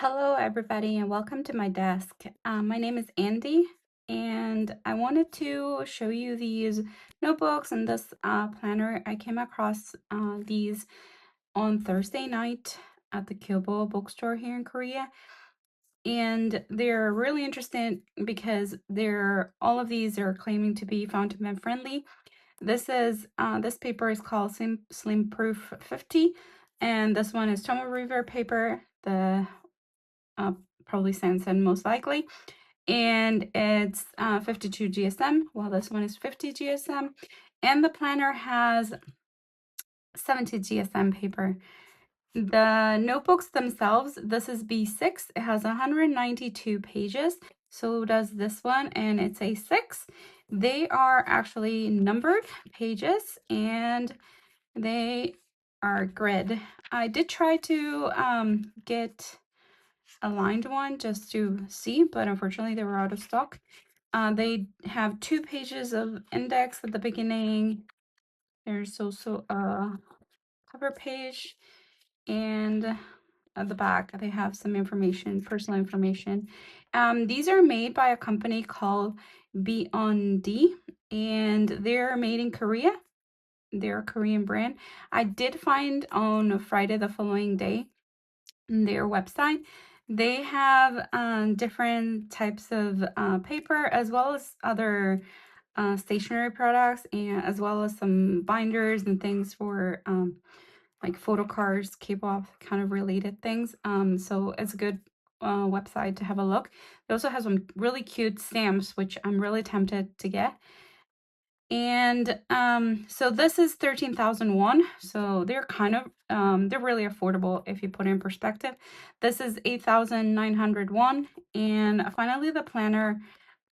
Hello, everybody, and welcome to my desk. My name is Andy, and I wanted to show you these notebooks and this planner. I came across these on Thursday night at the Kyobo bookstore here in Korea, and they're really interesting because all of these are claiming to be fountain friendly. This paper is called Slim Proof 50, and this one is Tomoe River paper. The uh, probably Sanson most likely. And it's 52 GSM, while this one is 50 GSM. And the planner has 70 GSM paper. The notebooks themselves, this is B6. It has 192 pages. So does this one, and it's A6. They are actually numbered pages, and they are grid. I did try to get a lined one just to see, but unfortunately they were out of stock. They have 2 pages of index at the beginning. There's also a cover page, and at the back they have some information, personal information. These are made by a company called Beyond, and they're made in Korea. They're a Korean brand. I did find on Friday the following day their website. They have different types of paper, as well as other stationery products, and as well as some binders and things for like photo cards, K-pop kind of related things. So it's a good website to have a look. It also has some really cute stamps, which I'm really tempted to get. And so this is 13,001. So they're kind of they're really affordable if you put it in perspective. This is 8,901. And finally the planner,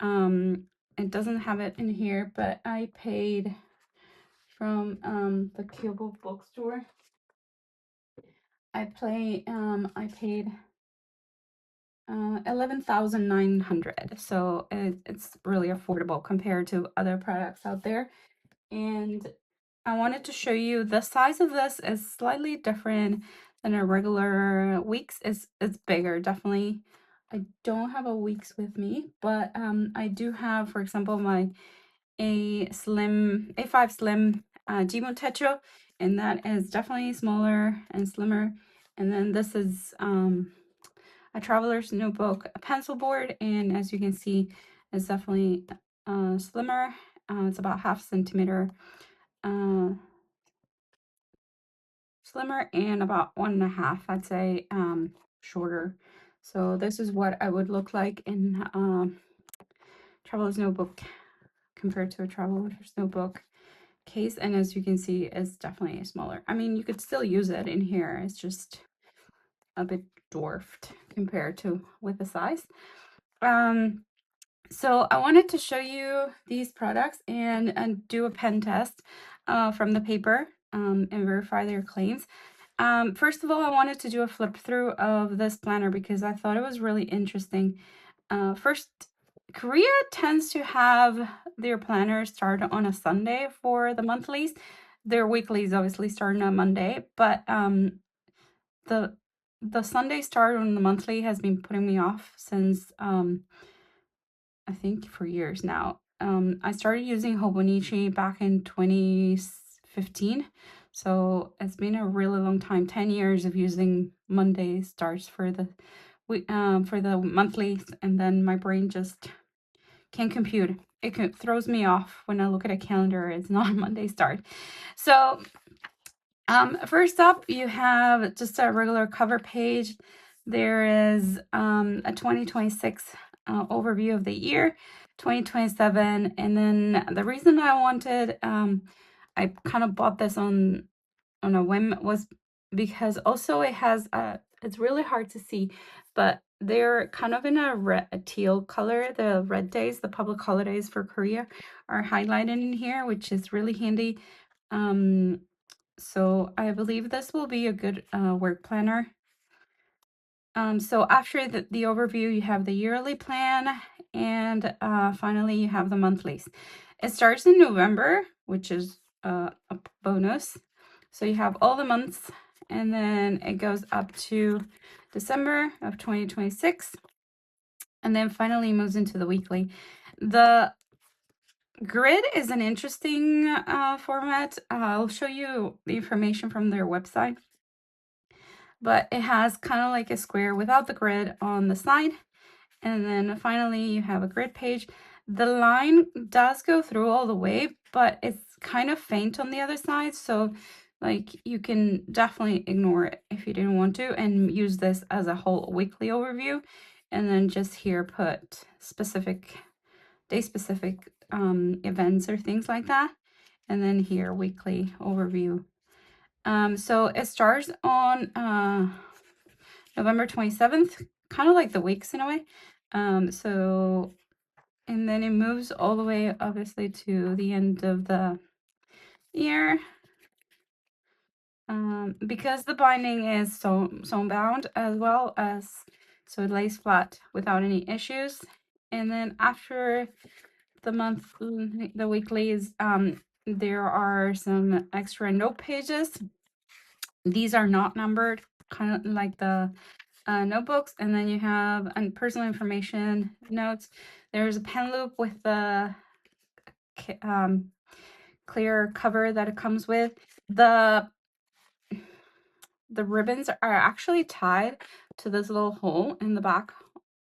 it doesn't have it in here, but I paid from the Kyobo bookstore. I paid 11,900. So it's really affordable compared to other products out there. And I wanted to show you the size of this is slightly different than a regular Weeks. It's bigger, definitely. I don't have a Weeks with me, but I do have, for example, my A5 Slim Jimon Techo, and that is definitely smaller and slimmer. And then this is a traveler's notebook, a pencil board, and as you can see, it's definitely slimmer. It's about half centimeter uh, slimmer, and about 1.5, I'd say, shorter. So this is what I would look like in traveler's notebook compared to a traveler's notebook case. And as you can see, it's definitely smaller. I mean, you could still use it in here. It's just a bit dwarfed compared to with the size. So I wanted to show you these products and do a pen test from the paper and verify their claims. First of all, I wanted to do a flip through of this planner because I thought it was really interesting. First, Korea tends to have their planners start on a Sunday for the monthlies. Their weeklies obviously start on a Monday, but the Sunday start on the monthly has been putting me off since I think for years now. I started using Hobonichi back in 2015. So it's been a really long time, 10 years of using Monday starts for the monthlies, and then my brain just can't compute. It throws me off when I look at a calendar. It's not a Monday start. So first up, you have just a regular cover page. There is a 2026 overview of the year, 2027, and then the reason I wanted, I kind of bought this on a whim, was because also it has it's really hard to see, but they're kind of in a teal color. The red days, the public holidays for Korea, are highlighted in here, which is really handy. So I believe this will be a good work planner. So after the overview, you have the yearly plan, and finally you have the monthlies. It starts in November, which is a bonus. So you have all the months, and then it goes up to December of 2026, and then finally moves into the weekly. The grid is an interesting format. I'll show you the information from their website, but it has kind of like a square without the grid on the side, and then finally you have a grid page. The line does go through all the way, but it's kind of faint on the other side, so like you can definitely ignore it if you didn't want to, and use this as a whole weekly overview, and then just here put specific day specific events or things like that, and then here weekly overview. So it starts on November 27th, kind of like the weeks in a way. So, and then it moves all the way obviously to the end of the year. Because the binding is sewn bound as well, as so it lays flat without any issues. And then after the month, the weeklies, there are some extra note pages. These are not numbered, kind of like the notebooks. And then you have personal information notes. There's a pen loop with the clear cover that it comes with. The ribbons are actually tied to this little hole in the back,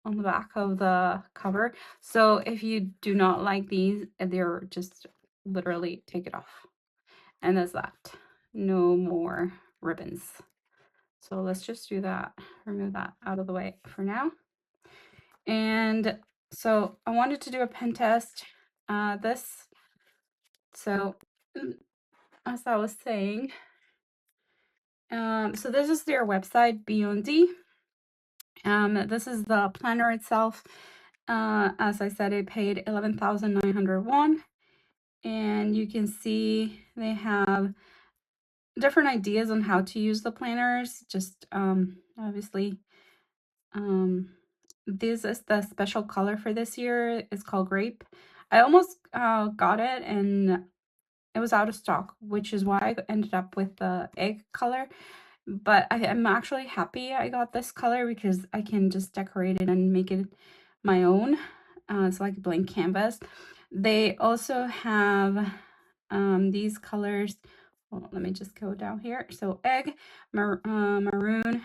on the back of the cover. So if you do not like these, they're just literally take it off. And there's that. No more ribbons. So let's just do that. Remove that out of the way for now. And so I wanted to do a pen test. So as I was saying, so this is their website, B&D. This is the planner itself. As I said, it paid 11,901, and you can see they have different ideas on how to use the planners. Just obviously, this is the special color for this year. It's called grape. I almost got it, and it was out of stock, which is why I ended up with the egg color. But I'm actually happy I got this color because I can just decorate it and make it my own. It's like a blank canvas. They also have these colors. Well, let me just go down here. So egg, maroon,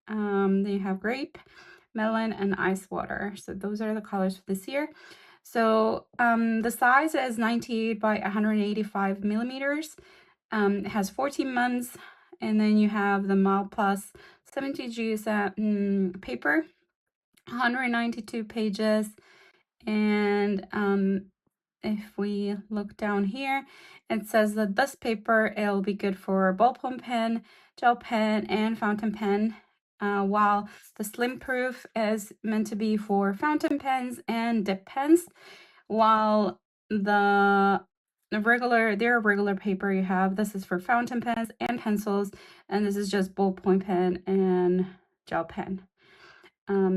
they have grape, melon, and ice water. So those are the colors for this year. So the size is 98 by 185 millimeters. It has 14 months, and then you have the Mild Plus 70 GSM paper, 192 pages, and if we look down here, it says that this paper, it'll be good for ballpoint pen, gel pen, and fountain pen, while the Slim Proof is meant to be for fountain pens and dip pens, while their regular paper you have, this is for fountain pens and pencils, and this is just ballpoint pen and gel pen.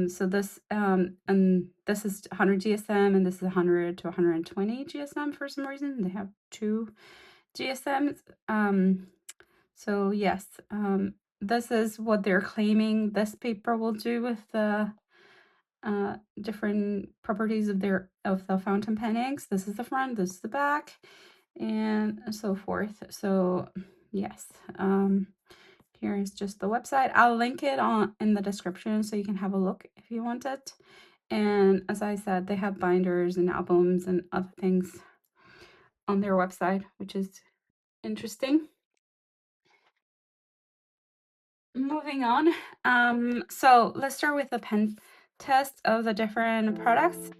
So this and this is 100 GSM, and this is 100 to 120 GSM for some reason. They have two GSMs. So yes, this is what they're claiming this paper will do with the different properties of the fountain pen inks. This is the front, this is the back, and so forth. So yes, here is just the website. I'll link it in the description so you can have a look if you want it. And as I said, they have binders and albums and other things on their website, which is interesting. Moving on. So let's start with the pen test of the different products.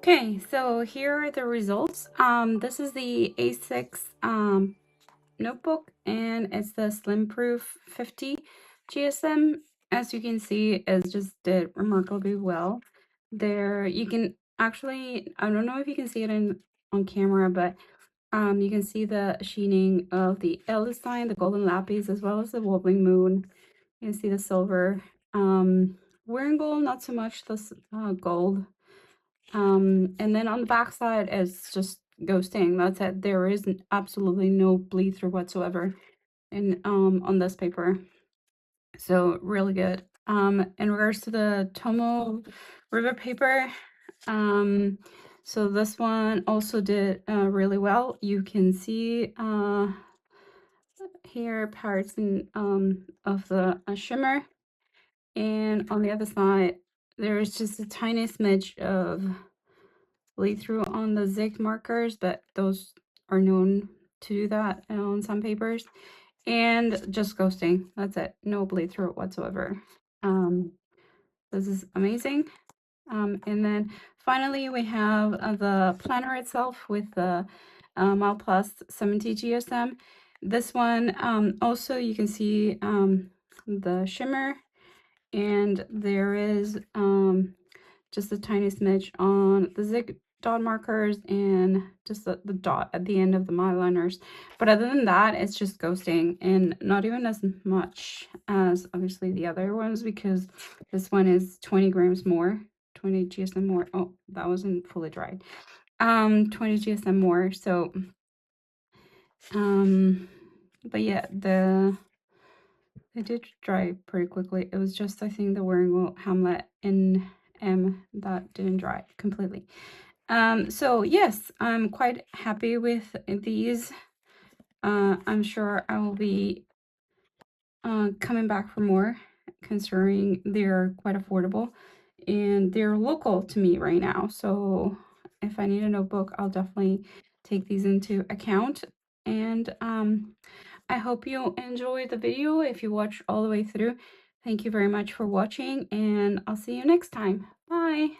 Okay, so here are the results. This is the A6 notebook, and it's the Slim Proof 50 GSM. As you can see, it just did remarkably well. There, you can actually, I don't know if you can see it on camera, but you can see the sheening of the L sign, the golden lapis, as well as the wobbling moon. You can see the silver. Wearing gold, not so much this gold. And then on the back side is just ghosting. That's it. There is absolutely no bleed through whatsoever in on this paper. So really good. In regards to the Tomoe River paper, so this one also did really well. You can see here parts of the shimmer, and on the other side there's just a tiny smidge of bleed through on the zig markers, but those are known to do that on some papers. And just ghosting. That's it. No bleed through whatsoever. This is amazing. And then finally we have the planner itself with the Mile Plus 70 GSM. This one also you can see the shimmer, and there is just a tiny smidge on the zig dot markers and just the dot at the end of the myliners. But other than that, it's just ghosting, and not even as much as obviously the other ones, because this one is 20 grams more, 20 GSM more. Oh, that wasn't fully dried. 20 GSM more. So but yeah, they did dry pretty quickly. It was just, I think, the Wearing Hamlet in M that didn't dry completely. So yes, I'm quite happy with these. I'm sure I will be coming back for more, considering they're quite affordable and they're local to me right now. So if I need a notebook, I'll definitely take these into account. And I hope you enjoyed the video. If you watched all the way through, Thank you very much for watching, and I'll see you next time. Bye!